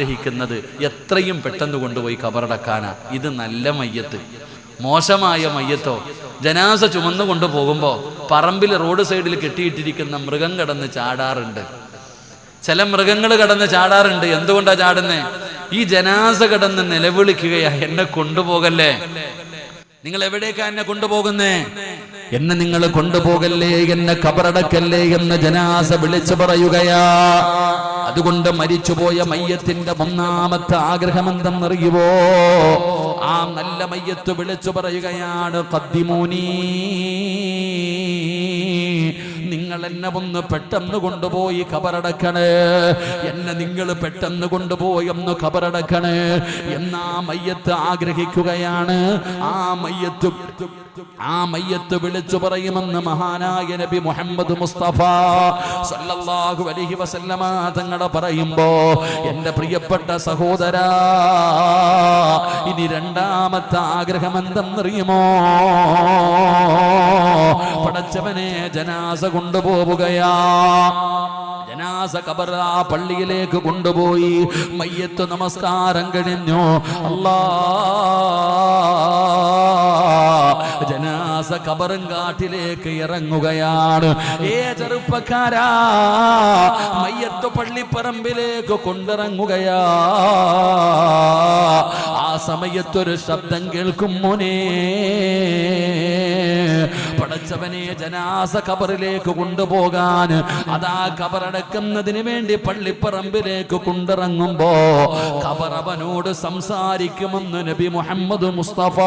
ആഗ്രഹിക്കുന്നത് എത്രയും പെട്ടെന്ന് കൊണ്ടുപോയി കബറടക്കാനാ. ഇത് നല്ല മയ്യത്ത്. മോശമായ മയ്യത്തോ ജനാസ ചുമന്നു കൊണ്ടുപോകുമ്പോൾ പറമ്പിൽ റോഡ് സൈഡിൽ കെട്ടിയിട്ടിരിക്കുന്ന മൃഗം കടന്ന് ചാടാറുണ്ട്. ചില മൃഗങ്ങൾ കടന്ന് ചാടാറുണ്ട്. എന്തുകൊണ്ടാ ചാടുന്നേ? ഈ ജനാസ കടന്ന് നിലവിളിക്കുകയാ, എന്നെ കൊണ്ടുപോകല്ലേ, നിങ്ങൾ എവിടേക്കാ എന്നെ കൊണ്ടുപോകുന്നേ, എന്നെ നിങ്ങൾ കൊണ്ടുപോകല്ലേ, എന്നെ കബറടക്കല്ലേ എന്ന് ജനാസ വിളിച്ചു പറയുകയാ. അതുകൊണ്ട് മരിച്ചുപോയ മയ്യത്തിന്റെ ഒന്നാമത്തെ ആഗ്രഹം എന്തെന്നറിയുവോ? ആ നല്ല മയ്യത്ത് വിളിച്ചു പറയുകയാണ്, ഖദ്ദിമൂനി, നിങ്ങൾ എന്നെ ഒന്ന് പെട്ടെന്ന് കൊണ്ടുപോയി കബറടക്കണേ, എന്നെ നിങ്ങൾ പെട്ടെന്ന് കൊണ്ടുപോയി ഒന്ന് കബറടക്കണേ എന്നാ മയ്യത്ത് ആഗ്രഹിക്കുകയാണ്. ആ മയ്യത്ത് വിളിച്ചു പറയുമെന്ന് മഹാനായ നബി മുഹമ്മദ് മുസ്തഫ സല്ലല്ലാഹു അലൈഹി വസല്ലമ തങ്ങൾ പറയുമ്പോ, എന്റെ പ്രിയപ്പെട്ട സഹോദരാ, ഇനി രണ്ടാമത്തെ ആഗ്രഹം എന്തെന്നറിയുമോ? പടച്ചവനെ, ജനാസ കൊണ്ടുപോവുകയാ. ജനാസ ഖബർ ആ പള്ളിയിലേക്ക് കൊണ്ടുപോയി. മയ്യത്ത് നമസ്കാരം കഴിഞ്ഞു. ജനാസ ഖബറുംകാട്ടിലേക്ക് ഇറങ്ങുകയാണ്. ചെറുപ്പക്കാരാ, മയ്യത്ത് പള്ളിപ്പറമ്പിലേക്ക് കൊണ്ടിറങ്ങുകയാ. ആ സമയത്തൊരു ശബ്ദം കേൾക്കും, മോനെ, പടച്ചവനെ, ജനാസ ഖബറിലേക്ക് കൊണ്ടുപോകാൻ അതാ ഖബറടക്കുന്നതിന് വേണ്ടി പള്ളിപ്പറമ്പിലേക്ക് കൊണ്ടിറങ്ങുമ്പോ ഖബറവനോട് സംസാരിക്കുമെന്ന് നബി മുഹമ്മദ് മുസ്തഫ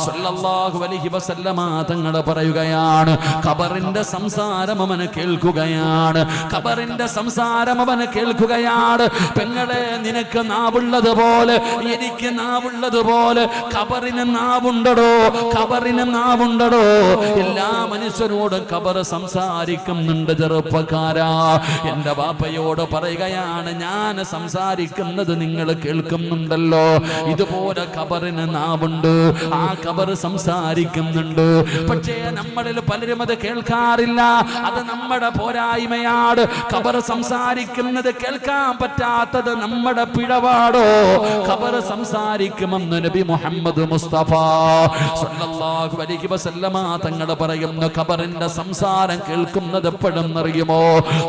സല്ലല്ലാഹു അലൈഹി വസല്ലമ തങ്ങൾ പറയുകയാണ്. ഖബറിന്റെ സംസാരം അവന് കേൾക്കുകയാണ്. ഖബറിന്റെ സംസാരം അവന് കേൾക്കുകയാണ്. പെങ്ങളെ, നിനക്ക് നാവുള്ളതുപോലെ എനിക്ക് നാവുള്ളതുപോലെ ഖബറിന് നാവുണ്ടടോ, ഖബറിന് നാവുണ്ടടോ. എല്ലാ മനുഷ്യരോടും ഖബർ സംസാരിക്കുന്നുണ്ട്. ചെറുപ്പക്കാരാ, എന്റെ ബാപ്പയോട് പറയുകയാണ്, ഞാൻ സംസാരിക്കുന്നത് നിങ്ങൾ കേൾക്കുന്നുണ്ടല്ലോ. ഇതുപോലെ ഖബറിന് നാവുണ്ട്, ആ ഖബർ സംസാരിക്കുന്നുണ്ട്. പക്ഷേ നമ്മളിൽ പലരും അത് കേൾക്കാറില്ല. അത് നമ്മുടെ പോരായ്മയാണ്. ഖബർ സംസാരിക്കുന്നത് കേൾക്കാൻ പറ്റാത്തത് നമ്മുടെ പിഴവാടോ? ഖബർ സംസാരിക്കുമെന്ന് നബി മുഹമ്മദ് മുസ്തഫ സല്ലല്ലാഹു അലൈഹി വസല്ലമ തങ്ങൾ പറയുന്നു. ഖബറിന്റെ സംസാരം കേൾക്കുന്നത് എപ്പോഴും അറിയുമോ?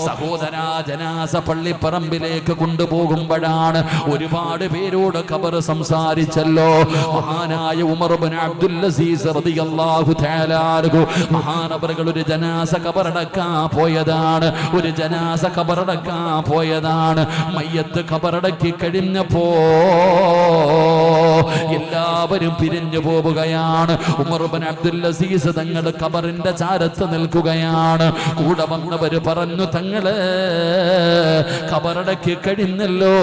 സഹോദരാ, ജനാസ പള്ളിപ്പറമ്പിലേക്ക് കൊണ്ടുപോകുമ്പോഴാണ്. ഒരുപാട് പേരോട് ഖബർ സംസാരിച്ചല്ലോ. മഹാനായ ഉമർ ഇബ്നു അബ്ദുൽ അസീസ് റളിയല്ലാഹു തആല അൻഹു മഹാനവറുകൾ ഒരു ജനാസ ഖബറടക്കാൻ പോയതാണ്. ഒരു ജനാസ ഖബറടക്കാൻ പോയതാണ്. മയ്യത്ത് ഖബറടക്കി കഴിഞ്ഞപ്പോ എല്ലാവരും പിരിഞ്ഞു പോവുകയാണ്. ഉമർ ഇബ്നു അബ്ദുൽ അസീസ് തങ്ങൾ ഖബറിന്റെ ചാരത്ത് നിൽക്കുകയാണ്. കൂടെ വന്നവര് പറഞ്ഞു, തങ്ങളെ, ഖബറടക്കി കഴിഞ്ഞല്ലോ,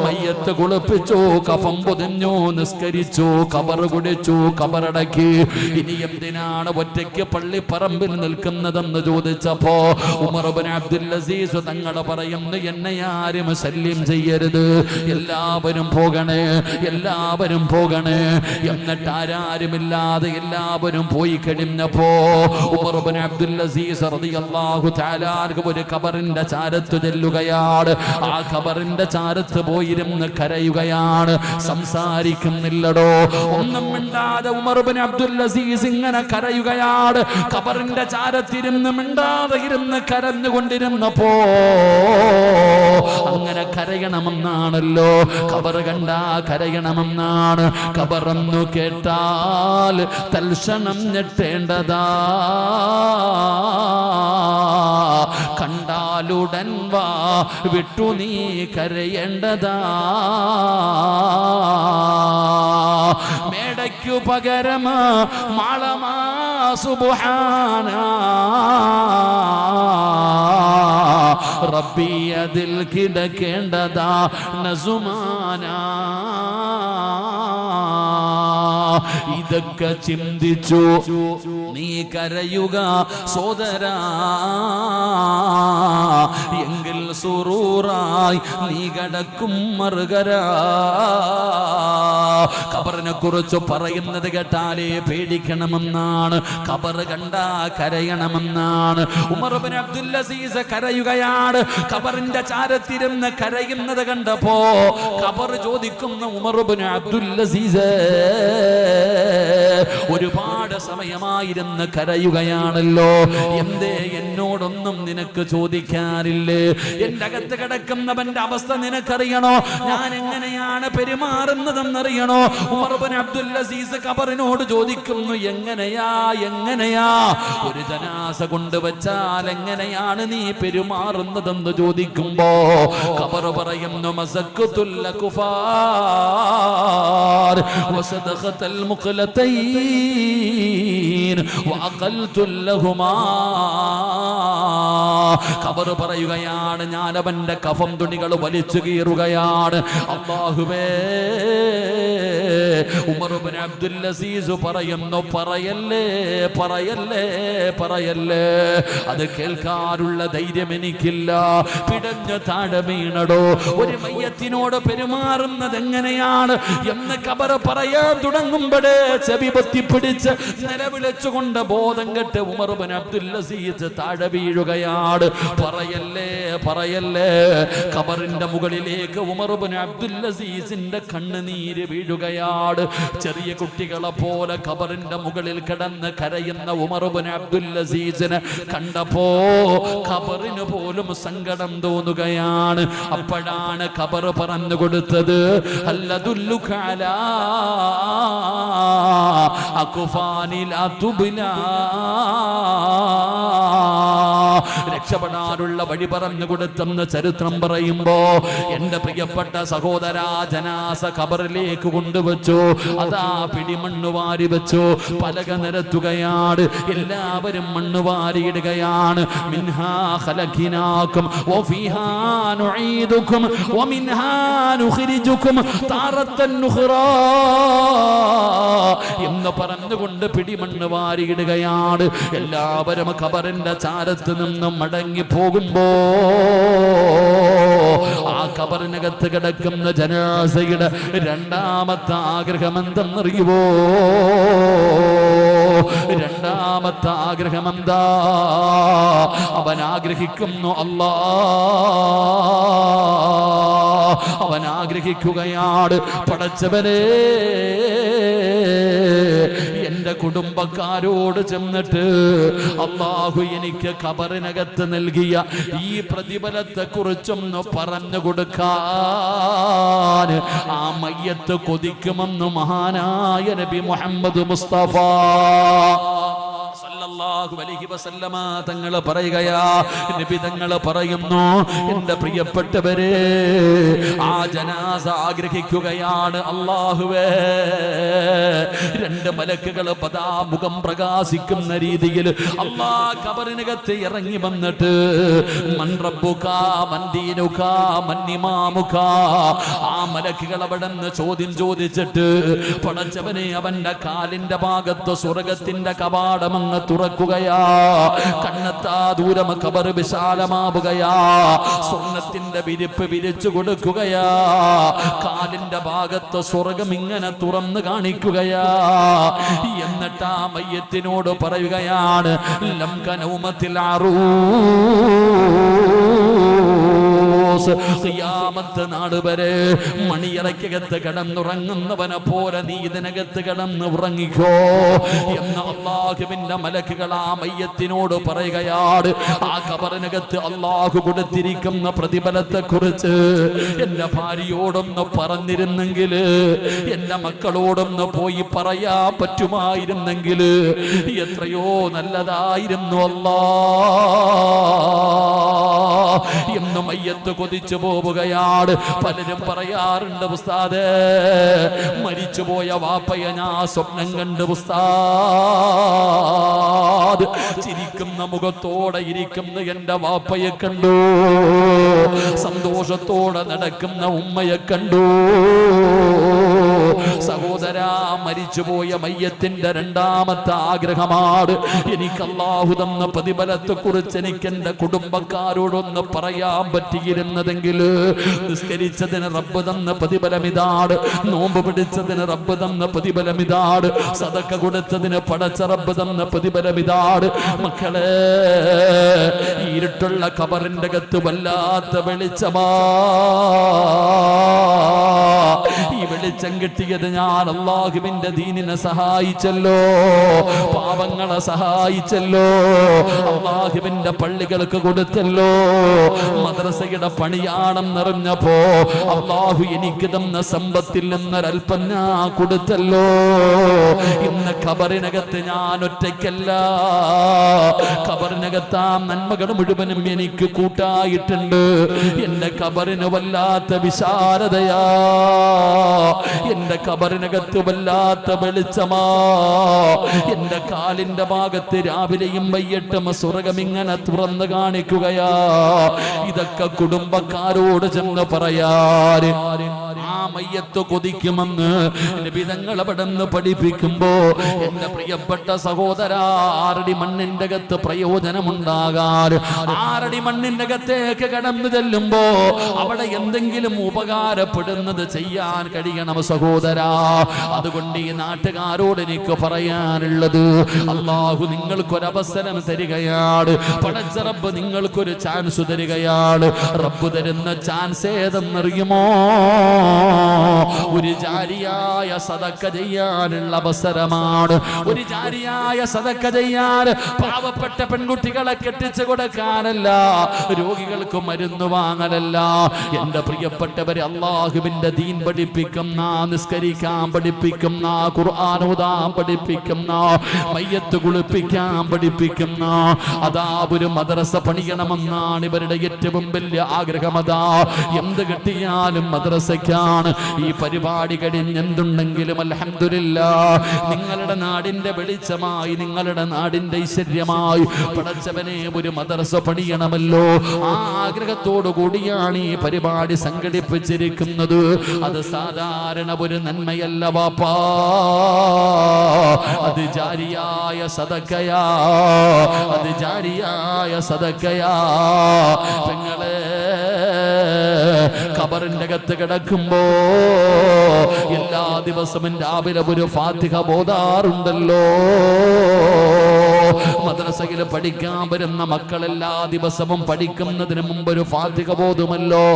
മയ്യത്ത് കുളിപ്പിച്ചു, കഫം പൊതിഞ്ഞു, നിസ്കരിച്ചു, ഖബർ കുടിച്ചു, ഖബറടക്കി. ഇനി എന്തിനാണ് ഒറ്റയ്ക്ക് പള്ളിപ്പറമ്പിൽ നിൽക്കുന്നതെന്ന് ചോദിച്ചപ്പോ ഉമർ ഇബ്നു അബ്ദുൽ അസീസ് തങ്ങൾ പറയുന്നു, എന്നെ ആരും ശല്യം ചെയ്യരുത്, എല്ലാവരും പോകണേ, എല്ലാവരും പോകണേ. എന്നിട്ട് ആരാരുമില്ലാതെ എല്ലാവരും പോയി കഴിഞ്ഞപ്പോ ഉമർ ഇബ്നു അബ്ദുൽ അസീസ് റളിയല്ലാഹു തആല അൻഹു ഒരു ഖബറിന്റെ ചാരത്ത് ചെല്ലുകയാണ്. ആ ഖബറിന്റെ ചാരത്ത് പോയിരുന്ന് കരയുകയാണ്. സംസാരിക്കുന്നില്ലടോ, ഒന്നും മിണ്ടാതെ ഉമർ ഇബ്നു അബ്ദുൽ അസീസ് ഇങ്ങനെ കരയുകയാണ്. ഖബറിന്റെ ചാരത്തിരുന്ന് മിണ്ടാതെ ഇരുന്ന് കരഞ്ഞുകൊണ്ടിരുന്നപ്പോ, അങ്ങനെ കരയണമെന്നാണല്ലോ, ഖബർ കണ്ടാ കരയണമെന്നാണ്. ഖബറെന്നു കേട്ടാൽ തൽക്ഷണം ഞെട്ടേണ്ടതാ, കണ്ടാലുടൻ വാ വിട്ടു നീ കരയേണ്ടതാ. മേടയ്ക്കു പകരം മാളമാ സുബ്ഹാന റബ്ബി, അതിൽ കിടക്കേണ്ടതാ നസുമാന. ഇതൊക്കെ ചിന്തിച്ചു നീ കരയുക സോദരാ, എങ്കിൽ സുറൂറായി നീ കടക്കും മറുകരാ. ഖബറിനെ കുറിച്ച് പറയുന്നത് കേട്ടാലേ പേടിക്കണമെന്നാണ്, ഖബർ കണ്ടാ കരയണമെന്നാണ്. ഉമർ ഇബ്നു അബ്ദുൽ അസീസ് കരയുകയാണ്. ഖബറിന്റെ ചാരത്തിരുന്ന് കരയുന്നത് കണ്ടപ്പോ ഖബർ ചോദിക്കുന്ന ഉമർ ഇബ്നു അബ്ദുൽ അസീസ്, ഒരുപാട് സമയമായിരുന്ന് കരയുകയാണല്ലോ, എന്തേ എന്നോടൊന്നും നിനക്ക് ചോദിക്കാറില്ലേ? എന്റെ അകത്ത് കിടക്കുന്നവന്റെ അവസ്ഥ നിനക്കറിയണോ? ഞാൻ എങ്ങനെയാണ് പെരുമാറുന്നതെന്നറിയണോ? ഉമർ ഇബ്നു അബ്ദുൽ അസീസ് ഖബറിനോട് ചോദിക്കുന്നു, എങ്ങനെയാ ഒരു ജനാസ കൊണ്ടുവച്ചാൽ എങ്ങനെയാണ് നീ പെരുമാറുന്നതെന്ന് ചോദിക്കുമ്പോ ഖബർ പറയുന്നു, മസഖ്തുൽ കുഫാർ വസദഖതൽ മുഖലതൈൻ വഅഖൽതുൽ ലഹുമാ. ഖബർ പറയുകയാണ്, ഞാൻ അവന്റെ കഫം തുണികൾ വലിച്ചു കീറുകയാണ്. അല്ലാഹുവേ, ഉമർ ഇബ്നു അബ്ദുൽ അസീസ് പറയുന്നു, പറയല്ലേ, അത് കേൾക്കാനുള്ള ധൈര്യം എനിക്കില്ല. പിടഞ്ഞ താഴെ വീണടോ. ഒരു മയ്യത്തിനോട് പെരുമാറുന്നത് എങ്ങനെയാണ് എന്ന് ഖബർ പറയാൻ തുടങ്ങുമ്പോഴേ ചെവി പൊത്തിപ്പിടിച്ച് നിലവിളിച്ചുകൊണ്ട് ബോധം കെട്ട് ഉമർ ഇബ്നു അബ്ദുൽ അസീസ് താഴെ വീഴുകയാണ്. പറയല്ലേ. ഖബറിന്റെ മുകളിലേക്ക് ഉമർ ഇബ്നു അബ്ദുൽ അസീസിന്റെ കണ്ണുനീര് വീഴുകയാണ്. ചെറിയ കുട്ടികളെ പോലെ ഖബറിന്റെ മുകളിൽ കിടന്ന് കരയുന്ന ഉമർ ഇബ്നു അബ്ദുൽ അസീസിനെ കണ്ടപ്പോ ഖബറിന് പോലും സങ്കടം തോന്നുകയാണ്. അപ്പോഴാണ് ഖബർ പറഞ്ഞു കൊടുത്തത്, അല്ലദുല്ലുക അലാ അഖ്ഫാനിൽ അതുബ്ലാ, രക്ഷപ്പെടാനുള്ള വഴി പറഞ്ഞു കൊടുത്തെന്ന് ചരിത്രം പറയുമ്പോ എന്റെ പ്രിയപ്പെട്ട സഹോദര, ജനാസ ഖബറിലേക്ക് കൊണ്ടുവച്ചു. അതാ പിടിമണ്ണ് വാരി വെച്ചു, പലക നിരത്തുകയാണ്. എല്ലാവരും മണ്ണ് വാരിയിടുകയാണ്. മിൻഹാ ഖലഖനാകും വഫീഹാ നുഈദുകും വമിൻഹാ നുഖ്രിജുകും താറത്തൻ നുഖ്റാ എന്ന് പറഞ്ഞുകൊണ്ട് പിടിമണ്ണ് വാരിയിടുകയാണ്. എല്ലാവരും ഖബറിന്റെ ചാരത്ത് നിന്നും മടങ്ങി പോകുമ്പോ ആ ഖബറിനകത്ത് കിടക്കുന്ന ജനാസയുടെ രണ്ടാമത്തെ ആഗ്രഹം എന്തെന്നറിയുവോ? രണ്ടാമത്തെ ആഗ്രഹം എന്താ? അവൻ ആഗ്രഹിക്കുന്നു, അവൻ ആഗ്രഹിക്കുകയാണ്, പടച്ചവനെ, എന്റെ കുടുംബക്കാരോട് ചെന്നിട്ട് അല്ലാഹു എനിക്ക് ഖബറിനകത്ത് നൽകിയ ഈ പ്രതിഫലത്തെ കുറിച്ചൊന്ന് പറഞ്ഞു കൊടുക്കാൻ ആ മയ്യത്ത് കൊതിക്കുമെന്ന് മഹാനായ നബി മുഹമ്മദ് മുസ്തഫ സല്ലല്ലാഹു അലൈഹി വസല്ലമ തങ്ങൾ പറയുകയാ, നബി തങ്ങൾ പറയുന്നു, എന്റെ പ്രിയപ്പെട്ടവരെ, ആ ജനാസ ആഗ്രഹിക്കുകയാണ്, അല്ലാഹുവേ, രണ്ട് മലക്കുകൾ പദാമുഖം പ്രകാശിക്കുന്ന രീതിയിൽ അല്ലാഹ് ഖബറിനകത്ത് ഇറങ്ങി വന്നിട്ട് മൻ റബ്ബുക മൻ ദീനുക മൻ ഇമാമുക, ആ മലക്കുകൾ അവിടെ നിന്ന് ചോദ്യം ചോദിച്ചിട്ട് പടച്ചവനെ അവന്റെ കാലിന്റെ ഭാഗത്ത് സ്വർഗത്തിന്റെ കവാടമങ്ങ് തുറക്കുകയാ. കണ്ണെത്താ ദൂരം ഖബർ വിശാലമാവുകയാ. സ്വർണത്തിന്റെ വിരിപ്പ് വിരിച്ചു കൊടുക്കുകയാ. കാലിന്റെ ഭാഗത്ത് സ്വർഗം ഇങ്ങനെ തുറന്നു കാണിക്കുകയാ. എന്നിട്ട് ആ മയ്യത്തിനോട് പറയുകയാണ്, ലം കനൗമത്തിൽ ഖിയാമത്ത് നാട് വരെ മണിയറയ്ക്കകത്ത് കിടന്നുറങ്ങുന്നവനെ പോലെ നീ ഇതിനകത്ത് കിടന്ന് ഉറങ്ങിക്കോ എന്ന് അല്ലാഹുവിന്റെ മലക്കുകൾ ആ മയ്യത്തിനോട് പറയുകയാണ്. ആ ഖബറിനകത്ത് അല്ലാഹു കൊടുത്തിരിക്കുന്ന പ്രതിഫലത്തെ കുറിച്ച് എന്റെ ഭാര്യയോടൊന്ന് പറഞ്ഞിരുന്നെങ്കിൽ, എന്റെ മക്കളോടൊന്ന് പോയി പറയാൻ പറ്റുമായിരുന്നെങ്കിൽ എത്രയോ നല്ലതായിരുന്നു എന്ന് മയ്യത്ത് കൊതിച്ചു പോവുകയാണ്. പലരും പറയാറുണ്ട്, ഉസ്താദേ, മരിച്ചുപോയ വാപ്പയെ ഞാൻ സ്വപ്നം കണ്ട് ഉസ്താദ്, ചിരിക്കുന്ന മുഖത്തോടെ ഇരിക്കുന്ന എന്റെ വാപ്പയെ കണ്ടു, സന്തോഷത്തോടെ നടക്കുന്ന ഉമ്മയെ കണ്ടു. സഹോദരാ, മരിച്ചുപോയ മയ്യത്തിന്റെ രണ്ടാമത്തെ ആഗ്രഹമാണ് എനിക്ക് അല്ലാഹു തന്ന പ്രതിഫലത്തെ കുറിച്ച് എനിക്ക് എന്റെ കുടുംബക്കാരോടൊന്ന് പറയാൻ പറ്റിയിരുന്നതെങ്കിൽ നിസ്കരിച്ചതിന് റബ്ബ് തന്ന പ്രതിഫലം ഇതാണ്, നോമ്പ് പിടിച്ചതിന് റബ്ബ് തന്ന പ്രതിഫലം ഇതാണ്, സദക്ക കൊടുത്തതിന് പടച്ച റബ്ബ് തന്ന പ്രതിഫലം ഇതാണ്. മക്കളെ, ഇരുട്ടുള്ള ഖബറിന്റെ അകത്ത് വല്ലാത്ത വെളിച്ചമാ. ഈ വെളിച്ചം കിട്ടിയത് ഞാൻ അല്ലാഹുവിന്റെ ദീനിനെ സഹായിച്ചല്ലോ, പാവങ്ങളെ സഹായിച്ചല്ലോ, അല്ലാഹുവിന്റെ പള്ളികൾക്ക് കൊടുത്തല്ലോ, മദ്രസയുടെ പണിയാണെന്നറിഞ്ഞപ്പോ അല്ലാഹു എനിക്ക് തന്ന സമ്പത്തിൽ നിന്നൊരൽപ്പം ഞാൻ കൊടുത്തല്ലോ. ഇന്ന് ഖബറിനകത്ത് ഞാൻ ഒറ്റയ്ക്കല്ല, ഖബറിനകത്ത് ആ നന്മകൾ മുഴുവനും എനിക്ക് കൂട്ടായിട്ടുണ്ട്. എന്റെ ഖബറിന് വല്ലാത്ത വിശാലതയാ, എന്റെ ഖബറിനകത്ത് വല്ലാത്ത വെളിച്ചമാ. എന്റെ കാലിന്റെ ഭാഗത്ത് രാവിലെയും വൈകിട്ടും സ്വർഗ്ഗം ഇങ്ങനെ തുറന്നു കാണിക്കുകയാ. ഇതൊക്കെ കുടുംബക്കാരോട് ചെന്ന് പറയാറ്. ആ മയ്യത്ത് കൊതിക്കുമെന്ന് നബി തങ്ങൾ അവിടുന്ന് പഠിപ്പിക്കുമ്പോ എന്റെ പ്രിയപ്പെട്ട സഹോദര, 6 അടി മണ്ണിന്റെ അകത്ത് പ്രയോജനമുണ്ടാകാൻ, 6 അടി മണ്ണിന്റെ അകത്തേക്ക് കടന്നു ചെല്ലുമ്പോ അവിടെ എന്തെങ്കിലും ഉപകാരപ്പെടുന്നത് ചെയ്യാൻ കഴിയണം സഹോദര. അതുകൊണ്ട് ഈ നാട്ടുകാരോട് എനിക്ക് പറയാനുള്ളത്, അല്ലാഹു നിങ്ങൾക്കൊരവസരം തരികയാണ്, പടച്ച റബ്ബ് നിങ്ങൾക്കൊരു ചാൻസ് തരികയാണ്. റബ്ബ് തരുന്ന ചാൻസ് ഏതെന്നറിയുമോ? ഒരു ജാരിയായ സദക്ക ചെയ്യാനുള്ള അവസരമാണ്. ഒരു ജാരിയായ സദക്ക ചെയ്യാൻ പാവപ്പെട്ട പെൺകുട്ടികളെ കെട്ടിച്ചു കൊടുക്കാനല്ല, രോഗികൾക്ക് മരുന്ന് വാങ്ങലല്ല. എന്റെ പ്രിയപ്പെട്ടവരെ, അല്ലാഹുവിന്റെ ദീൻ പഠിപ്പിക്കുന്ന, നിസ്കരിക്കാൻ പഠിപ്പിക്കുന്ന, ഖുർആൻ ഓതാൻ പഠിപ്പിക്കുന്ന, മയ്യത്ത് കുളിപ്പിക്കാൻ പഠിപ്പിക്കുന്ന അതാ ഒരു മദ്രസ പണിയണമെന്നാണ് ഇവരുടെ ഏറ്റവും വലിയ ആഗ്രഹം. അതാ എന്ത് കിട്ടിയാലും മദ്രസയ്ക്കാണ്. ഈ പരിപാടി കഴിഞ്ഞെന്തുണ്ടെങ്കിലും അൽഹംദുലില്ലാഹ് നിങ്ങളുടെ നാടിന്റെ വെളിച്ചമായി, നിങ്ങളുടെ നാടിന്റെ ഐശ്വര്യമായി പടച്ചവനെ ഒരു മദ്രസ പണിയണമല്ലോ. ആ ആഗ്രഹത്തോടു കൂടിയാണ് ഈ പരിപാടി സംഘടിപ്പിച്ചിരിക്കുന്നത്. അത് സാധാരണ ഒരു നന്മയല്ല വാപ്പാ, അത് ജാരിയായ സദക്കയാ, അത് ജാരിയായ സദക്കയാ. പെങ്ങളെ, ഖബറിന്റെ അകത്ത് കിടക്കുമ്പോ എല്ലാ ദിവസവും രാവിലെ ഒരു ഫാത്തിഹ ബോധാറുണ്ടല്ലോ. മദ്രസയിൽ പഠിക്കാൻ വരുന്ന മക്കൾ എല്ലാ ദിവസവും പഠിക്കുന്നതിന് മുമ്പ് ഒരു ഫാത്തിഹ ബോധുമല്ലോ.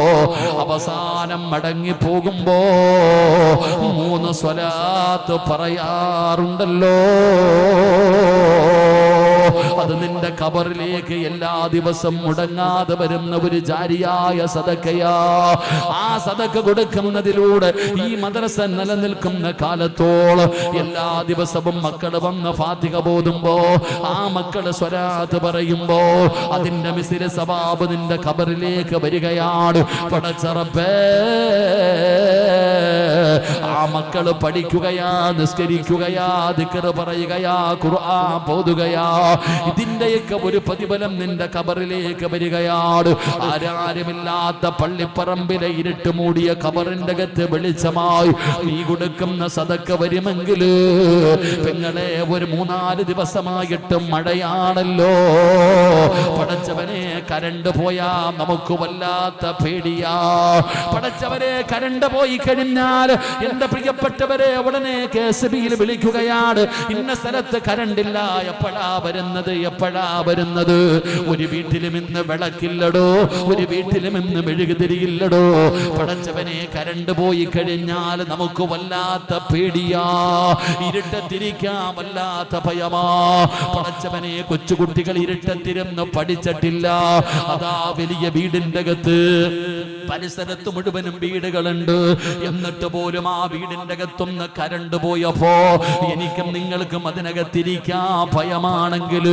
അവസാനം മടങ്ങി പോകുമ്പോ 3 സ്വലാത്ത് പറയാറുണ്ടല്ലോ. അത് നിന്റെ ഖബറിലേക്ക് എല്ലാ ദിവസം മുടങ്ങാതെ വരുന്ന ഒരു ജാരിയായ സദക്കയാ. ആ സദക്ക കൊടുക്കുന്നതിലൂടെ ഈ മദ്രസ നിലനിൽക്കുന്ന കാലത്തോളം എല്ലാ ദിവസവും മക്കൾ വന്ന് ഫാത്തിഹ ബോധുമ്പോ, ആ മക്കള് സ്വലാത്ത് പറയുമ്പോ അതിന്റെ മിസ്ലിലെ സവാബ് നിന്റെ ഖബറിലേക്ക് വരികയാണ്. പടച്ച റബ്ബേ, ആ മക്കള് പഠിക്കുകയാ, നിസ്കരിക്കുകയാ, ദിക്ർ പറയുകയാ, ഖുർആൻ ഓതുകയാ. ഇതിന്റെയൊക്കെ ഒരു പ്രതിഫലം നിന്റെ ഖബറിലേക്ക് വരികയാണ്. ആരാരുമില്ലാത്ത പള്ളിപ്പറമ്പിലെ ഇരുട്ട് മൂടിയ ഖബറിന്റെ അകത്ത് വെളിച്ചമായി നീ കൊടുക്കുന്ന സദക്ക വരുമെങ്കിൽ പെങ്ങളെ, ഒരു 3-4 ദിവസമായിട്ടും മഴയാണല്ലോ. പടച്ചവനെ, കരണ്ട് പോയാ നമുക്ക് വല്ലാത്ത പേടിയാ. പടച്ചവരെ, കരണ്ട് പോയി കഴിഞ്ഞാൽ എന്റെ പ്രിയപ്പെട്ടവരെ ഉടനെ KSBയിൽ വിളിക്കുകയാണ്, ഇന്ന സ്ഥലത്ത് കരണ്ടില്ല, എപ്പോഴാ വരുന്നത്, എപ്പോഴാ വരുന്നത്. ഒരു വീട്ടിലും ഇന്ന് വിളക്കില്ലടോ, ഒരു വീട്ടിലും ഇന്ന് മെഴുകുതിരിയില്ലടോ. പടച്ചവനെ, കരണ്ട് പോയി കഴിഞ്ഞാൽ നമുക്ക് വല്ലാത്ത പേടിയാ, ഇരുട്ടത്തിരിക്കാൻ വല്ലാത്ത ഭയമാ. പടച്ചവനെ, കൊച്ചുകുട്ടികൾ ഇരുട്ടത്തിരുന്ന് പഠിച്ചിട്ടില്ല. അതാ വലിയ വീടിന്റെ അകത്ത് പരിസരത്ത് മുഴുവനും വീടുകളുണ്ട്, എന്നിട്ട് പോലും ആ വീടിന്റെ അകത്തൊന്ന് കരണ്ട് പോയപ്പോ എനിക്കും നിങ്ങൾക്കും അതിനകത്തിരിക്കാൻ ഭയമാണെങ്കിൽ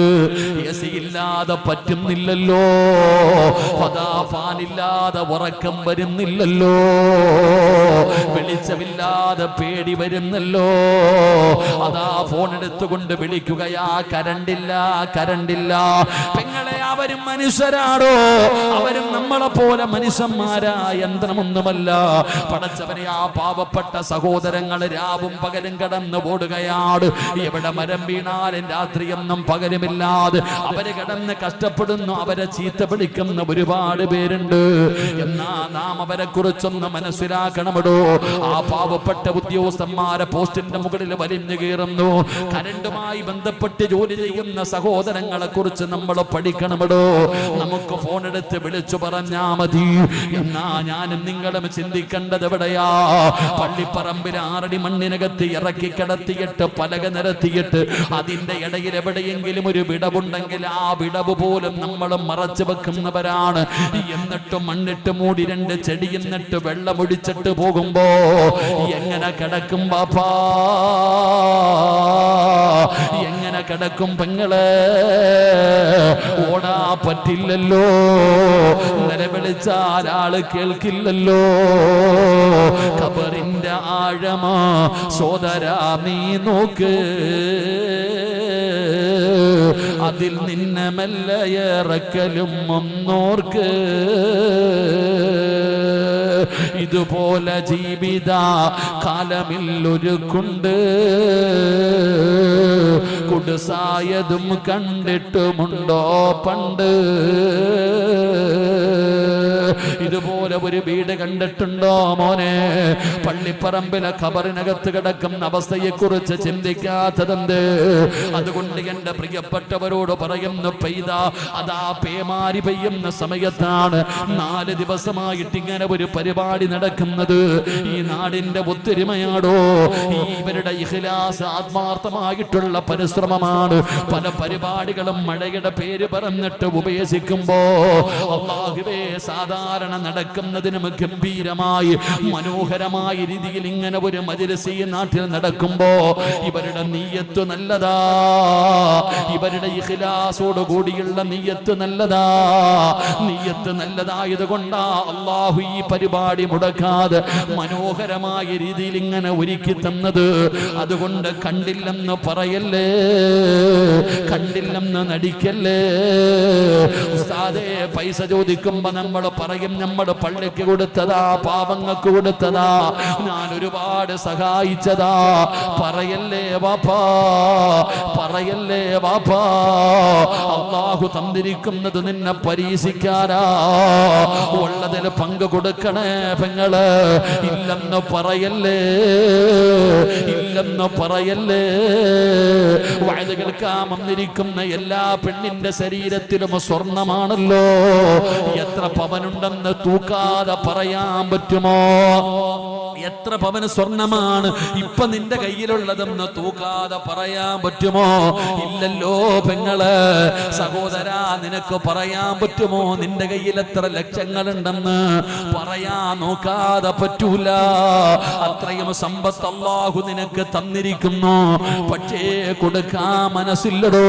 AC ഇല്ലാതെ പറ്റുന്നില്ലല്ലോ, ഫാനില്ലാതെ ഉറക്കം വരുന്നില്ലല്ലോ, വെളിച്ചമില്ലാതെ പേടി വരുന്നല്ലോ. അതാ ഫോൺ എടുത്തുകൊണ്ട് വിളിക്കുകയാ, കരണ്ടില്ല, കരണ്ടില്ല. പെങ്ങളെ, ആ എല്ലാവരും മനുഷ്യരാണോ? അവരും നമ്മളെ പോലെ മനുഷ്യന്മാരായ യന്ത്രമൊന്നുമല്ല. പടച്ചവനെ, ആ പാവപ്പെട്ട സഹോദരങ്ങൾ രാവും പകലും കടന്നു ഓടുകയാണ്. എവിടെ മരം വീണാലും രാത്രിയൊന്നും പകലുമില്ലാതെ അവര് കിടന്ന് കഷ്ടപ്പെടുന്നു. അവരെ ചീത്ത വിളിക്കുന്ന ഒരുപാട് പേരുണ്ട്. എന്നാ നാം അവരെ കുറിച്ചൊന്ന് മനസ്സിലാക്കണമടോ. ആ പാവപ്പെട്ട ഉദ്യോഗസ്ഥന്മാരെ പോസ്റ്റിന്റെ മുകളിൽ വലിഞ്ഞു കയറുന്നു. കരണ്ടുമായി ബന്ധപ്പെട്ട് ജോലി ചെയ്യുന്ന സഹോദരങ്ങളെ കുറിച്ച് നമ്മൾ പഠിക്കണമടോ. നമുക്ക് ഫോൺ എടുത്ത് വിളിച്ചു പറഞ്ഞാ മതി. എന്നാ ഞാനും നിങ്ങളും ചിന്തിക്കേണ്ടത് എവിടെയാ? പള്ളിപ്പറമ്പിൽ 6 അടി മണ്ണിനകത്ത് ഇറക്കി കിടത്തിയിട്ട് പലക നിരത്തിയിട്ട് അതിന്റെ ഇടയിൽ എവിടെയെങ്കിലും ഒരു വിടവുണ്ടെങ്കിൽ ആ വിടവ് പോലും നമ്മൾ മറച്ചു വെക്കുന്നവരാണ്. എന്നിട്ട് മണ്ണിട്ട് മൂടി 2 ചെടി എന്നിട്ട് വെള്ളമൊടിച്ചിട്ട് പോകുമ്പോ എങ്ങനെ കിടക്കും ബാപ്പാ? എങ്ങനെ കിടക്കും പെങ്ങളെ? ഓടാ പറ്റില്ലല്ലോ, നിലവിളിച്ചാൽ ആള് കേൾക്കില്ലല്ലോ. ഖബറിന്റെ ആഴമാ സോദരാ നീ നോക്ക്, അതിൽ നിന്നെ മെല്ലെ ഇറക്കലും ഒന്നോർക്ക്. ഇതുപോലെ ജീവിത കാലമില്ലൊരുക്കുണ്ട്, കുടുസായതും കണ്ടിട്ടുമുണ്ടോ പണ്ട്? ഇതുപോലെ ഒരു വീട് കണ്ടിട്ടുണ്ടോ മോനെ? പള്ളിപ്പറമ്പിലെ ഖബറിനകത്ത് കിടക്കുന്ന അവസ്ഥയെ കുറിച്ച് ചിന്തിക്കാത്തതെന്ത്? അതുകൊണ്ട് എന്റെ പ്രിയപ്പെട്ടവരോട് പറയുന്നു, പെയ്ത അതാ പേമാരി പെയ്യുന്ന സമയത്താണ് 4 ദിവസമായിട്ട് ഇങ്ങനെ ഒരു പരിപാടി നടക്കുന്നത്. ഈ നാടിന്റെ ഒത്തൊരുമയാടോ? ഇവരുടെ ഇഖ്ലാസ്, ആത്മാർത്ഥമായിട്ടുള്ള പരിശ്രമമാണ്. പല പരിപാടികളും മഴയുടെ പേര് പറഞ്ഞിട്ട് ഉപേക്ഷിക്കുമ്പോ അല്ലാഹുവേ, സാധാരണ നടക്കുന്നതിനും ഗംഭീരമായി മനോഹരമായ രീതിയിൽ ഇങ്ങനെ ഒരു മജ്‌ലിസ് ഈ നാട്ടിൽ നടക്കുമ്പോ ഇവരുടെ നിയ്യത്ത് നല്ലതാ, ഇവരുടെ ഇഖ്ലാസോട് കൂടിയുള്ള നിയ്യത്ത് നല്ലതാ. നിയ്യത്ത് നല്ലതായത് കൊണ്ടാ അല്ലാഹു ഈ പരിപാടി മുടക്കാതെ മനോഹരമായ രീതിയിൽ ഇങ്ങനെ ഒരുക്കി തന്നത്. അതുകൊണ്ട് കണ്ടില്ലെന്ന് പറയല്ലേ, കണ്ടില്ലെന്ന് നടിക്കല്ലേ. ഉസ്താദേ, പൈസ ചോദിക്കുമ്പോ നമ്മൾ പറയും നമ്മുടെ പള്ളിക്ക് കൊടുത്തതാ, പാവങ്ങൾക്ക് കൊടുത്തതാ, ഞാൻ ഒരുപാട് സഹായിച്ചതാ. പറയല്ലേ വാപ്പാ, പറയല്ലേ വാപ്പാ. അല്ലാഹു തന്നിരിക്കുന്നത് നിന്നെ പരീക്ഷിക്കാനാ. ഉള്ളതിൽ പങ്ക് കൊടുക്കണേ പെങ്ങള്. ഇല്ലെന്ന് പറയല്ലേ, ഇല്ലെന്ന് പറയല്ലേ. വഅദ് കേൾക്കാൻ വന്നിരിക്കുന്ന എല്ലാ പെണ്ണിന്റെ ശരീരത്തിലും സ്വർണമാണല്ലോ. എത്ര പവനുണ്ടെന്ന് തൂക്കാതെ പറയാൻ പറ്റുമോ? എത്ര പവന് സ്വർണമാണ് ഇപ്പൊ നിന്റെ കയ്യിലുള്ളതെന്ന് തൂക്കാതെ പറയാൻ പറ്റുമോ? ഇല്ലല്ലോ പെങ്ങള്. സഹോദരാ, നിനക്ക് പറയാൻ പറ്റുമോ നിന്റെ കയ്യിൽ എത്ര ലക്ഷങ്ങളുണ്ടെന്ന്? പറയാൻ നോക്കാതെ പറ്റൂല. അത്രയും സമ്പത്ത് അല്ലാഹു നിനക്ക് തന്നിരിക്കുന്നു. പക്ഷേ കൊടുക്കാൻ മനസ്സില്ലടോ.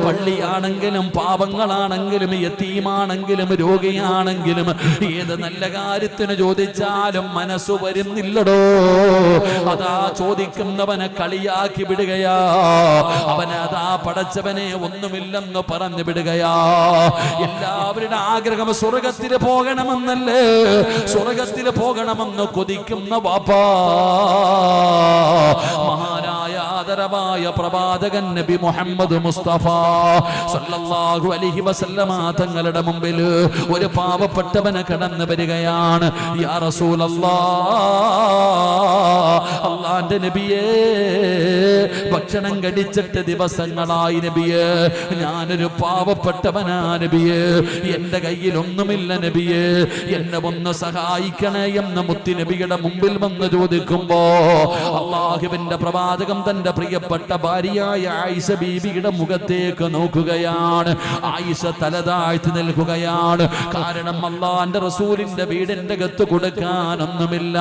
പള്ളിയാണെങ്കിലും പാവങ്ങളാണെങ്കിലും യതീമാണെങ്കിലും രോഗിയാണെങ്കിലും ഏത് നല്ല കാര്യത്തിന് ചോദിച്ചാലും മനസ്സ് വരുന്നില്ലടോ. അതാ ചോദിക്കുന്നവനെ കളിയാക്കി വിടുകയാ. അവന് അതാ പടച്ചവനെ ഒന്നുമില്ലെന്ന് പറഞ്ഞു വിടുകയാ. എല്ലാവരുടെ ആഗ്രഹം സ്വർഗത്തിൽ പോകണമെന്നല്ലേ, സ്വർഗത്തിൽ പോകണമെന്ന് കൊതിക്കുന്ന വാപ്പാ. മഹാനായ ആദരവായ പ്രവാചകൻ നബി മുഹമ്മദ് മുസ്തഫ സല്ലല്ലാഹു അലൈഹി വസല്ലമ തങ്ങളുടെ മുമ്പിൽ ഒരു പാവപ്പെട്ടവന് കടന്നു വരികയാണ്. യാ റസൂലല്ലാഹ്, അല്ലാഹുവിന്റെ നബിയേ, ഭക്ഷണം കഴിച്ചിട്ട് ദിവസങ്ങളായി നബിയേ, ഞാനൊരു പാവപ്പെട്ടവനാ നബിയേ, എന്റെ കയ്യിൽ ഒന്നുമില്ല നബിയേ, എന്നെ ഒന്ന് സഹായിക്കണേ എന്ന് മുത്തി നബിയുടെ മുമ്പിൽ വന്ന് ചോദിക്കുമ്പോ അല്ലാഹുവിന്റെ പ്രവാചകം തന്റെ പ്രിയപ്പെട്ട ഭാര്യയായ ആയിഷ ബീവിയുടെ മുഖത്തേക്ക് നോക്കുകയാണ്. ആയിഷ തലതാഴ്ത്തി നിൽക്കുകയാണ്. കാരണം അല്ലാഹുവിന്റെ റസൂലിന്റെ വീടിന്റെ അകത്ത് കൊടുക്കാനൊന്നുമില്ല.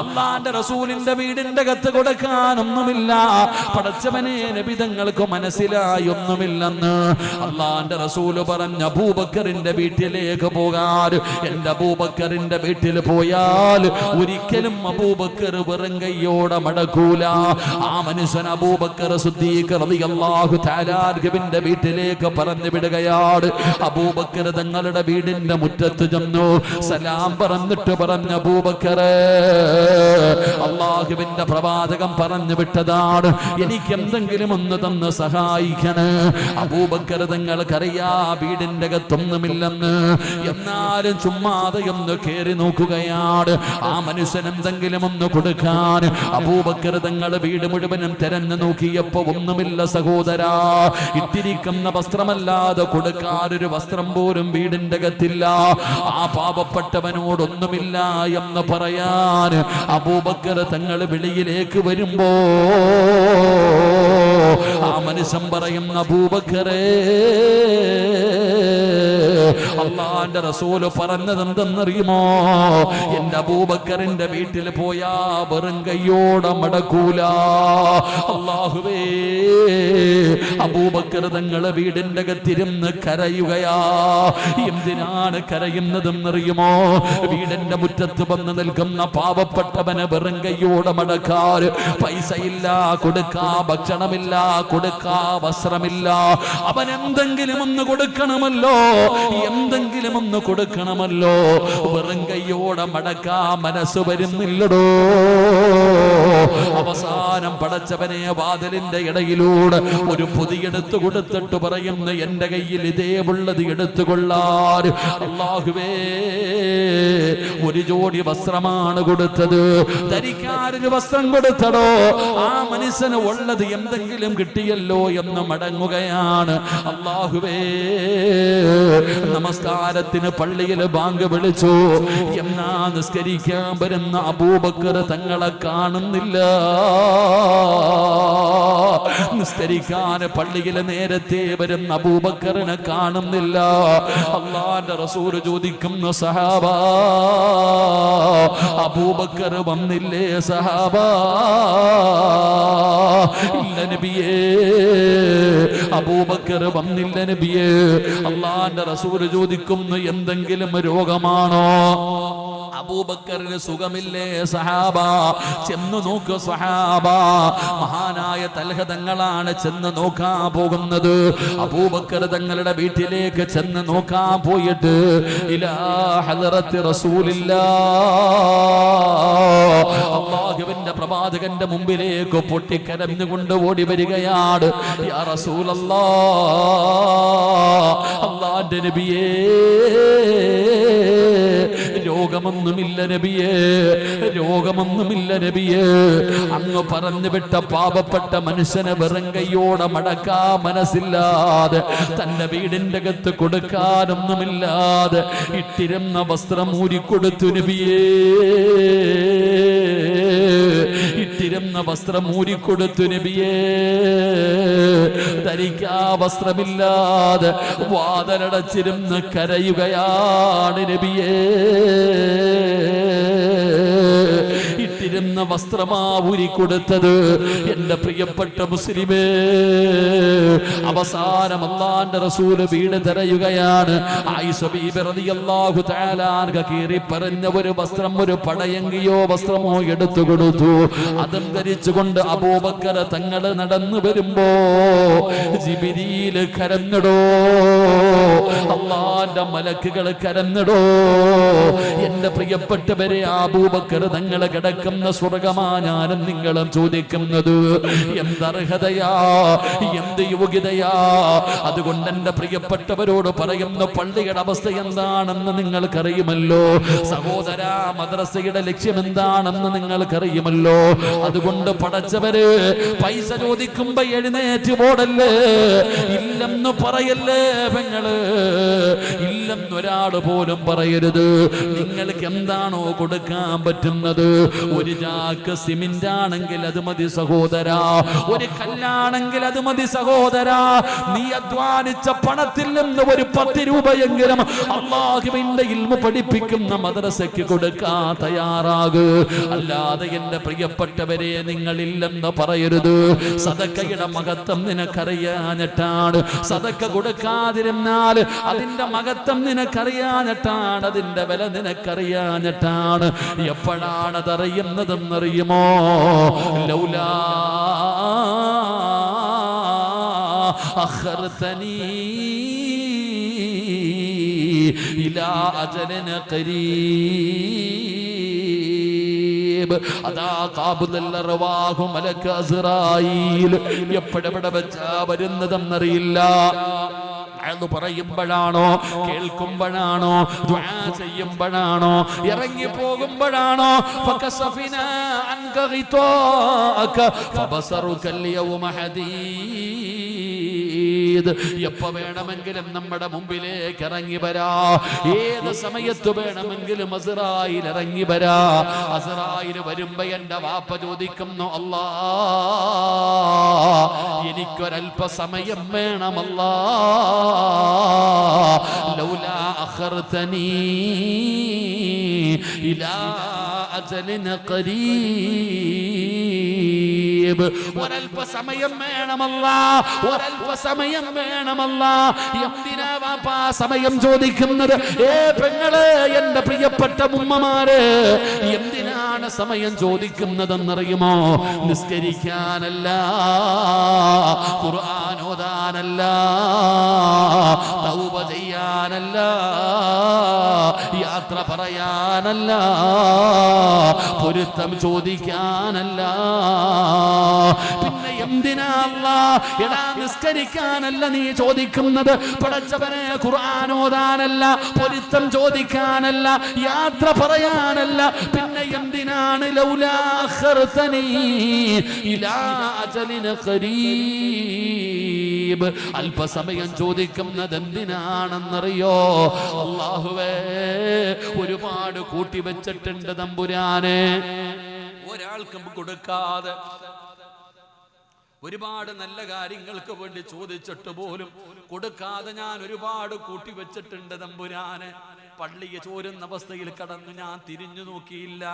അല്ലാഹുവിന്റെ റസൂലിന്റെ വീടിന്റെ അകത്ത് കൊടുക്കാനൊന്നുമില്ല. പടച്ചവനെ, നബി തങ്ങൾക്ക് മനസ്സിലായി ഒന്നുമില്ലെന്ന്. അല്ലാഹുവിന്റെ റസൂല് പറഞ്ഞ അബൂബക്കറിന്റെ വീട്ടിലേക്ക് പോകാൻ. എന്റെ അബൂബക്കറിന്റെ വീട്ടിൽ പോയാൽ ഒരിക്കലും അബൂബക്കർ വെറും കൈയോടെ മടക്കൂല. ആ മനുഷ്യൻ അബൂബക്കർ സിദ്ദീഖ് റളിയല്ലാഹു തആല അൻഹുവിന്റെ വീട്ടിലേക്ക് പറഞ്ഞു വിടുകയാണ്. അബൂബക്കർ തങ്ങളുടെ വീടിന്റെ മുറ്റത്ത് ചെന്നു സലാം പറഞ്ഞിട്ട് പറഞ്ഞു, അബൂബക്കറേ, അല്ലാഹുവിന്റെ പ്രവാചകൻ പറഞ്ഞു വിട്ടതാണ്, എനിക്ക് എന്തെങ്കിലും ഒന്ന് തന്ന് സഹായിക്കണേ. അബൂബക്കർ തങ്ങൾക്കറിയാ വീടിന്റെ അകത്തൊന്നുമില്ലെന്ന്, എന്നാലും ചുമ്മാതെ ഒന്ന് കേറി നോക്കുകയാണ്. ആ മനുഷ്യൻ എന്തെങ്കിലും ഒന്ന് കൊടുക്കാൻ അബൂബക്കർ തങ്ങൾ വീട് മുഴുവനും തെരഞ്ഞു നോക്കിയപ്പോ ഒന്നുമില്ല സഹോദരാ. ഇട്ടിരിക്കുന്ന വസ്ത്രമല്ലാതെ കൊടുക്കാൻ ഒരു വസ്ത്രം പോലും വീടിന്റെ അകത്തില്ല. ആ പാവപ്പെട്ടവനോടൊന്നുമില്ല എന്ന് പറയാൻ അബൂബക്കർ തങ്ങൾ വെളിയിലേക്ക് വരുമ്പോ ആ മനുഷ്യൻ പറയുന്ന, അബൂബക്കറേ, അല്ലാഹുവിന്റെ റസൂൽ പറഞ്ഞത് എന്തെന്നറിയുമോ? എന്റെ അബൂബക്കറിന്റെ വീട്ടിൽ പോയാ വെറും കയ്യോടെ മടക്കൂല. അല്ലാഹുവേ, അബൂബക്കർ തങ്ങളെ വീടിന്റെ അകത്തിരുന്ന് കരയുകയാ. എന്തിനാണ് കരയുന്നതെന്നറിയുമോ? വീടിന്റെ മുറ്റത്ത് വന്ന് നിൽക്കുന്ന പാവപ്പെട്ടവന് വെറും കയ്യോടെ മടക്കാൻ പൈസയില്ല, കൊടുക്കാ ഭക്ഷണമില്ല, കൊടുക്കാ വസ്ത്രമില്ല. അവൻ എന്തെങ്കിലും ഒന്ന് കൊടുക്കണമല്ലോ, എന്തെങ്കിലും ഒന്ന് കൊടുക്കണമല്ലോ. വെറും കയ്യോടെ മടക്കാ മനസ്സ് വരുന്നില്ലടോ. അവസാനം പടച്ചവനെ വാതിലിന്റെ ഇടയിലൂടെ ഒരു പൊതിയെടുത്ത് കൊടുത്തിട്ട് പറയുന്നു, എന്റെ കയ്യിൽ ഇതേ ഉള്ളത് എടുത്തുകൊള്ളാൻ. അല്ലാഹുവേ, ഒരു ജോഡി വസ്ത്രമാണ് കൊടുത്തത്, ധരിക്കാനൊരു വസ്ത്രം കൊടുത്തടോ. ആ മനുഷ്യന് ഉള്ളത് എന്തെങ്കിലും കിട്ടിയല്ലോ എന്ന് മടങ്ങുകയാണ്. അല്ലാഹുവേ, നമസ്കാരത്തിന് പള്ളിയിൽ ബാങ്ക് വിളിച്ചു, എന്നാ നിസ്കരിക്കാൻ വരുന്ന അബൂബക്കർ തങ്ങളെ കാണുന്നില്ല. നിസ്കരിക്കാൻ പള്ളിയിൽ നേരത്തെ വരുന്ന അബൂബക്കറിനെ കാണുന്നില്ല. അല്ലാഹുവിന്റെ റസൂൽ ചോദിക്കുന്നു, സഹാബാ, അബൂബക്കർ വന്നില്ലേ സഹാബാ? ഇല്ല നബിയേ, അബൂബക്കർ വന്നില്ല നബിയേ. അല്ലാഹുവിന്റെ റസൂൽ ചോദിക്കുന്നു, എന്തെങ്കിലും രോഗമാണോ? അബൂബക്കറിന് സുഖമില്ലേ സഹാബ? ചെന്ന് നോക്ക് സഹാബ. മഹാനായ തൽഹ തങ്ങളാണ് ചെന്ന് നോക്കാൻ പോകുന്നത്. അബൂബക്കർ തങ്ങളുടെ വീട്ടിലേക്ക് ചെന്ന് നോക്കാൻ പോയിട്ട് ഇലാ ഹദറത്തി റസൂലില്ലാഹ്, അല്ലാഹുവിന്റെ പ്രവാചകന്റെ മുമ്പിലേക്ക് പൊട്ടിക്കരഞ്ഞുകൊണ്ട് ഓടി വരികയാണ്. യാ റസൂലല്ലാഹ്, അല്ലാഹുവിന്റെ നബിയേ, രോഗമൊന്നുമില്ല നബിയേ, രോഗമൊന്നുമില്ല നബിയേ. അങ്ങ് പറഞ്ഞു വിട്ട പാവപ്പെട്ട മനുഷ്യനെ വെറും കയ്യോടെ മടക്കാ മനസ്സില്ലാതെ, തന്റെ വീടിന്റെ അകത്ത് കൊടുക്കാനൊന്നുമില്ലാതെ ഇട്ടിരുന്ന വസ്ത്രം ഊരിക്കൊടുത്തു നബിയേ. ഇട്ടിരുന്ന വസ്ത്രം ഊരിക്കൊടുത്തു നബിയേ. ധരിക്കാ വസ്ത്രമില്ലാതെ വാതിലടച്ചിരുന്ന് കരയുകയാണ് നബിയേ. ഇട്ടിരുന്ന വസ്ത്രമാ ഊരിക്കൊടുത്തത്. എന്റെ പ്രിയപ്പെട്ട മുസ്ലിമേ, അവസാനം അല്ലാഹുവിന്റെ റസൂൽ വീട് തിരയുകയാണ്. ആയിഷ ബീബി റളിയല്ലാഹു തആല അൻഹ കീറി പറഞ്ഞ ഒരു വസ്ത്രം, ഒരു പടയങ്കിയോ വസ്ത്രമോ എടുത്തു കൊടുത്തു. അതും ധരിച്ചുകൊണ്ട് അബൂബക്കർ തങ്ങൾ നടന്നു വരുമ്പോ ജിബ്രീൽ കരഞ്ഞടോ, അല്ലാഹുവിന്റെ മലക്കുകൾ കരഞ്ഞടോ. എന്റെ പ്രിയപ്പെട്ടവരെ, അബൂബക്കർ തങ്ങൾ കിടക്കുന്ന സ്വർഗമാ ഞാനും നിങ്ങളും ചോദിക്കുന്നത്. എന്തർഹതയാ, എന്ത് യോഗ്യതയാ? അതുകൊണ്ട് എന്റെ പ്രിയപ്പെട്ടവരോട് പറയുന്ന, പള്ളിയുടെ അവസ്ഥ എന്താണെന്ന് നിങ്ങൾക്കറിയുമല്ലോ സഹോദര. മദ്രസയുടെ ലക്ഷ്യം എന്താണെന്ന് നിങ്ങൾക്കറിയുമല്ലോ. അതുകൊണ്ട് പടച്ചവര്, പൈസ ചോദിക്കുമ്പോ എഴുന്നേറ്റ് പോടല്ലേ, ഇല്ലെന്ന് പറയല്ലേ പെങ്ങള്, ഇല്ലെന്നൊരാൾ പോലും പറയരുത്. നിങ്ങൾക്ക് എന്താണോ കൊടുക്കാൻ പറ്റുന്നത്, ഒരു ചാക്ക് സിമന്റ് ആണെങ്കിൽ അത് മതി സഹോദരാ, ഒരു കല്ലാണെങ്കിൽ അത് മതി സഹോദരാ. നീ അധ്വാനിച്ച പണത്തിൽ നിന്ന് ഒരു 10 രൂപയെങ്കിലും അല്ലാഹുവിന്റെ ഇൽമു പഠിപ്പിക്കുന്ന മദ്രസയ്ക്ക് കൊടുക്കാൻ തയ്യാറാകൂ. അല്ലാതെ എന്റെ പ്രിയപ്പെട്ടവരെ, നിങ്ങളില്ലെന്ന് പറയരുത്. സദക്കയുടെ മഹത്വം നിനക്കറിയാഞ്ഞിട്ടാണ്. സദക്ക കൊടുക്കാതിരുന്നാൽ അതിന്റെ മഹത്വം നിനക്കറിയാഞ്ഞിട്ടാണ്, അതിന്റെ വില നിനക്കറിയാഞ്ഞിട്ടാണ്. എപ്പോഴാണ് അതറിയുന്നത്? പറയുന്നതെന്നറിയുമോ? ലൗലാ അഖർതനീ ഇലാ അജലിൻ ഖരീബ്. അതാ ഖാബിദുൽ അർവാഹു മലക്ക് അസ്റായീൽ എപ്പോഴെവിടെ വെച്ചാ വരുന്നതെന്നറിയില്ല. അത് പറയുമ്പോഴാണോ, കേൾക്കുമ്പോഴാണോ, ദുആ ചെയ്യുമ്പോഴാണോ, ഇറങ്ങി പോകുമ്പോഴാണോ? ഫകസഫിനാ അൻക ഗിതാഅക ഫബസറുക അൽയൗമ ഹദീദ്. എപ്പോ വേണമെങ്കിലും നമ്മുടെ മുമ്പിലേക്ക് ഇറങ്ങി വരാ, ഏത് സമയത്ത് വേണമെങ്കിലും അസ്റായീൽ ഇറങ്ങി വരാ. അസ്റായീൽ വരുമ്പോ എന്റെ വാപ്പ ചോദിക്കുന്നു, അല്ലാ എനിക്കൊരല്പസമയം വേണം അല്ലാ, ലൗലാ അഖർതനീ ഇലാ അജലിൻ ഖരീബ്. ഒരല്പസമയം വേണമല്ലാ, ഒരല്പസമയം വേണമല്ലാ. എന്തിനാ വാപ്പാ സമയം ചോദിക്കുന്നത്? പെങ്ങളെ, എന്റെ പ്രിയപ്പെട്ട ഉമ്മമാരെ, എന്തിനാണ് സമയം ചോദിക്കുന്നതെന്നറിയുമോ? നിസ്കരിക്കാനല്ല, ഖുർആൻ ഓതാനല്ല, തൗബ ചെയ്യാനല്ല, യാത്ര പറയാനല്ല, പൊരുത്തം ചോദിക്കാനല്ല. പിന്നെ എന്തിനാ അല്ലാ? എടാ, നിസ്കരിക്കാനല്ല നീ ചോദിക്കുന്നത്, പടച്ചവനെ ഖുർആൻ ഓതാനല്ല, പൊരുത്തം ചോദിക്കാനല്ല, യാത്ര പറയാനല്ല. പിന്നെ എന്തിനാണ് ലൗലാ അഖർതനീ ഇലാ അജലിൻ ഖരീബ്? അല്പസമയം ചോദിക്കുന്നത് എന്തിനാണെന്നറിയോ? അല്ലാഹുവേ, ഒരുപാട് കൂട്ടിവെച്ചിട്ടുണ്ട് തമ്പുരാനെ, ഒരാൾക്കും കൊടുക്കാതെ. ഒരുപാട് നല്ല കാര്യങ്ങൾക്ക് വേണ്ടി ചോദിച്ചിട്ട് പോലും കൊടുക്കാതെ ഞാൻ ഒരുപാട് കൂട്ടിവെച്ചിട്ടുണ്ട് തമ്പുരാനെ. പള്ളിയെ ചോരുന്ന അവസ്ഥയിൽ കടന്നു ഞാൻ തിരിഞ്ഞു നോക്കിയില്ല.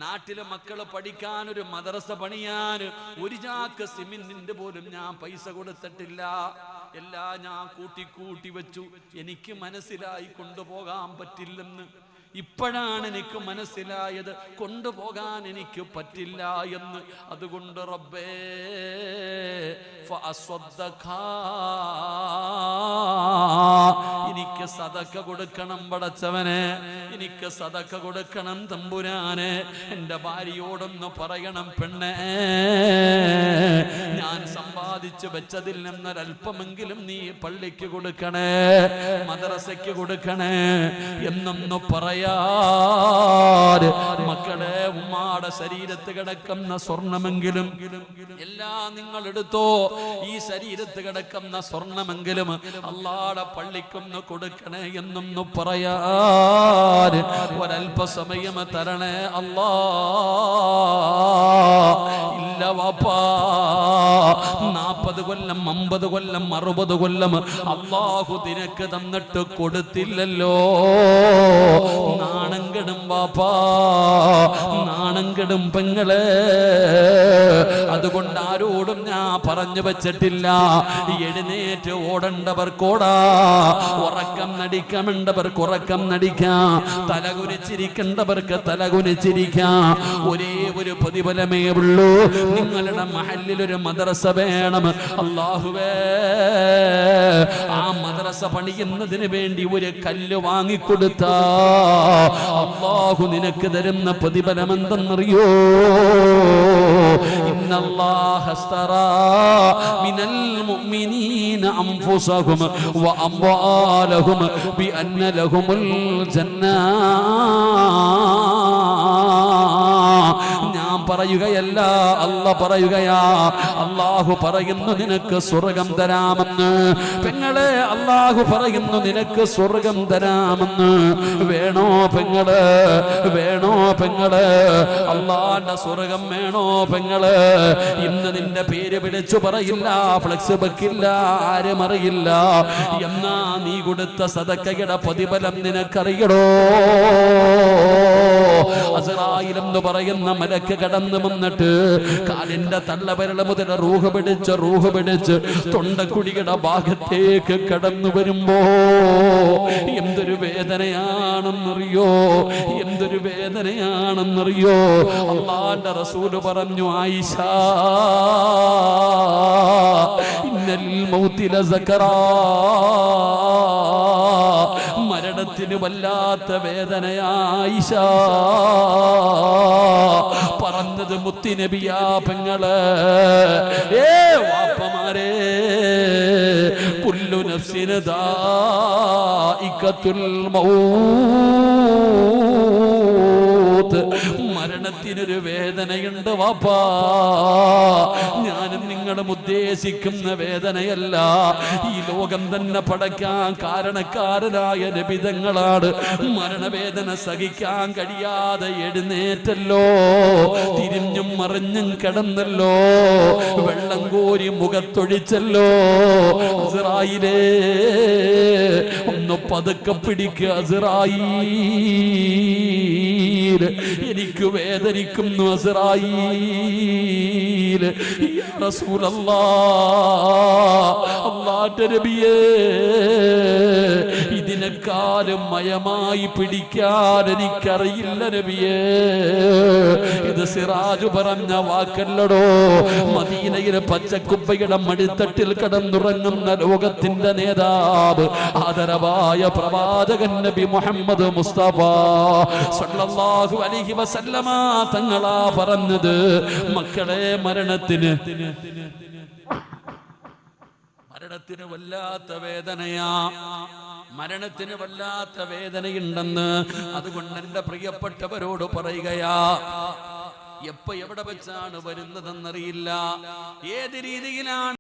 നാട്ടിലെ മക്കള് പഠിക്കാൻ ഒരു മദ്രസ പണിയാൻ ഒരു ചാക്ക് സിമന്റിന്റെ പോലും ഞാൻ പൈസ കൊടുത്തിട്ടില്ല. എല്ലാം ഞാൻ കൂട്ടി വെച്ചു. എനിക്ക് മനസ്സിലായി കൊണ്ടുപോകാൻ പറ്റില്ലെന്ന്. ഇപ്പോഴാണ് എനിക്ക് മനസ്സിലായത് കൊണ്ടുപോകാൻ എനിക്ക് പറ്റില്ല എന്ന്. അതുകൊണ്ട് റബ്ബേ എനിക്ക് സദക്ക കൊടുക്കണം പടച്ചവനെ, എനിക്ക് സദക്ക കൊടുക്കണം തമ്പുരാനെ. എൻ്റെ ഭാര്യയോടൊന്ന് പറയണം, പെണ്ണേ, ഞാൻ സമ്പാദിച്ചു വെച്ചതിൽ നിന്നൊരൽപ്പമെങ്കിലും നീ പള്ളിക്ക് കൊടുക്കണേ, മദ്രസയ്ക്ക് കൊടുക്കണേ എന്നൊന്ന് പറയാ. മക്കളെ, ഉമ്മാടെ ശരീരത്ത് കിടക്കുന്ന സ്വർണമെങ്കിലും എല്ലാം നിങ്ങൾ എടുത്തോ. ഈ ശരീരത്ത് കിടക്കുന്ന സ്വർണമെങ്കിലും അല്ലാഹുവിന്റെ പള്ളിക്കൊന്ന് കൊടുക്കണേ എന്നൊന്ന് പറയാ. ഒരല്പസമയം തരണേ അല്ലാ. ഇല്ല വാപ്പാ, 40 കൊല്ലം 50 കൊല്ലം 60 കൊല്ലം അല്ലാഹു നിനക്ക് തന്നിട്ട് കൊടുത്തില്ലല്ലോ. നാണം കെടും വാപ്പാ, നാണം കെടും പെങ്ങളെ. അതുകൊണ്ട് ആരോടും ഞാൻ പറഞ്ഞു വെച്ചിട്ടില്ല. എഴുന്നേറ്റ് ഓടേണ്ടവർക്കോടാ, ഉറക്കം നടിക്കണ്ടവർക്ക് ഉറക്കം നടിക്കാം, തലകുനിച്ചിരിക്കേണ്ടവർക്ക് തലകുനിച്ചിരിക്കാം. ഒരേ ഒരു പ്രതിഫലമേ ഉള്ളൂ. നിങ്ങളുടെ മഹല്ലിൽ ഒരു മദ്രസ വേണം. അല്ലാഹുവേ, ആ മദ്രസ പണിയുന്നതിന് വേണ്ടി ഒരു കല്ല് വാങ്ങിക്കൊടുത്ത അല്ലാഹു നിനക്ക് തരുന്ന പ്രതിഫലം എന്തെന്നറിയോ? ഇന്നല്ലാഹ അസ്തറാ മിനൽ മുഅ്മിനീന അൻഫുസഹും വ അംവാലഹും ബിഅന്ന ലഹുമുൽ ജന്നാ. ഞാൻ പറയുകയല്ല, അല്ലാഹു പറയുകയാ. അല്ലാഹു പറയുന്നു നിനക്ക് സ്വർഗം തരാമെന്ന്. പെങ്ങളെ, അല്ലാഹു പറയുന്നു നിനക്ക് സ്വർഗം തരാമെന്ന്. വേണോ പെങ്ങള്? വേണോ പെങ്ങള്? അല്ലാഹുവിന്റെ സ്വർഗം വേണോ പെങ്ങള്? ഇന്ന് നിന്റെ പേര് വിളിച്ചു പറയില്ല, ഫ്ലക്സ് വെക്കില്ല, ആരും അറിയില്ല. എന്നാ നീ കൊടുത്ത സദക്കയുടെ പ്രതിഫലം നിനക്കറിയടോ? അസ്റായീൽ എന്ന് പറയുന്ന മലക്ക് കടന്നു കടന്നു വന്നിട്ട് കാലിന്റെ തള്ളവിരൽ മുതൽ റൂഹ് പിടിച്ച് തൊണ്ടക്കുഴിയുടെ ഭാഗത്തേക്ക് കടന്നു വരുമ്പോ എന്തൊരു വേദനയാണെന്നറിയോ, എന്തൊരു വേദനയാണെന്നറിയോ. അല്ലാഹുവിന്റെ റസൂല് പറഞ്ഞു, ആയിഷ ഇന്നൽ മൗതി ലസകറാ, മരണത്തിന് വല്ലാത്ത വേദനയാ ആയിഷ. പറഞ്ഞത് മുത്തുനബിയാ പെങ്ങള്. വാപ്പമാരെ, കുല്ലു നഫ്സിൻ ദാഇഖത്തുൽ മൗത്ത്, മരണത്തിനൊരു വേദനയുണ്ട് വാപ്പാ. ഞാനും നിങ്ങളും ഉദ്ദേശിക്കുന്ന വേദനയല്ല. ഈ ലോകം തന്നെ പടയ്ക്കാൻ കാരണക്കാരനായ നബിതങ്ങളാണ് മരണവേദന സഹിക്കാൻ കഴിയാതെ എഴുന്നേറ്റല്ലോ, തിരിഞ്ഞും മറിഞ്ഞും കിടന്നല്ലോ, വെള്ളം കോരി മുഖത്തൊഴിച്ചല്ലോ. അസ്റായീലേ, ഒന്ന് പതുക്കെ പിടിക്കുക അസ്റായീൽ, എനിക്ക് വേദനിക്കുന്നു അസ്റായീൽ. യാ റസൂലല്ലാഹ്, അല്ലാഹുവിന്റെ നബിയേ, ഇതിനെക്കാളും മയമായി പിടിക്കാൻ എനിക്കറിയില്ല നബിയേ. ഇത് സിറാജ് പറഞ്ഞ വാക്കല്ലടോ. മദീനയിലെ പച്ചക്കുപ്പയുടെ മടിത്തട്ടിൽ കിടന്നുറങ്ങുന്ന ലോകത്തിന്റെ നേതാവ്, ആദരവായ പ്രവാചകൻ നബി മുഹമ്മദ് മുസ്തഫ സല്ലല്ലാഹു അലൈഹി വസല്ലമ തങ്ങളാ പറഞ്ഞത്, മക്കളെ, മരണത്തിന് വല്ലാത്ത വേദനയാ, മരണത്തിന് വല്ലാത്ത വേദനയുണ്ടെന്ന്. അതുകൊണ്ട് എന്റെ പ്രിയപ്പെട്ടവരോട് പറയുകയാ, എപ്പോ എവിടെ വെച്ചാണ് വരുന്നതെന്നറിയില്ല, ഏത് രീതിയിലാണ്